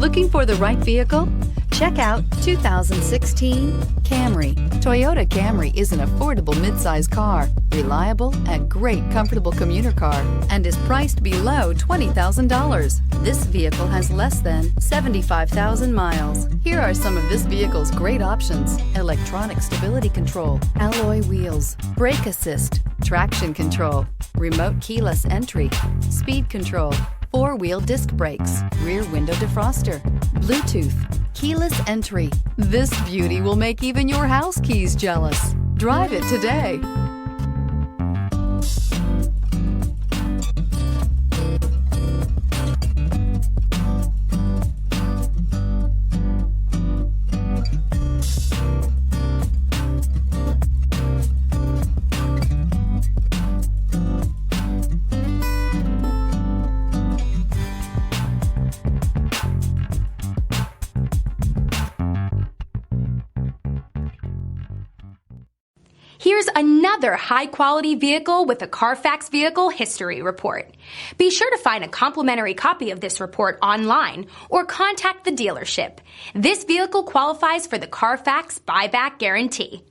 Looking for the right vehicle? Check out 2016 Camry. Toyota Camry is an affordable midsize car, reliable and great comfortable commuter car, and is priced below $20,000. This vehicle has less than 75,000 miles. Here are some of this vehicle's great options: electronic stability control, alloy wheels, brake assist, traction control, remote keyless entry, speed control, four-wheel disc brakes, rear window defroster, Bluetooth, keyless entry. This beauty will make even your house keys jealous. Drive it today. Here's another high-quality vehicle with a CARFAX Vehicle History Report. Be sure to find a complimentary copy of this report online or contact the dealership. This vehicle qualifies for the CARFAX Buyback Guarantee.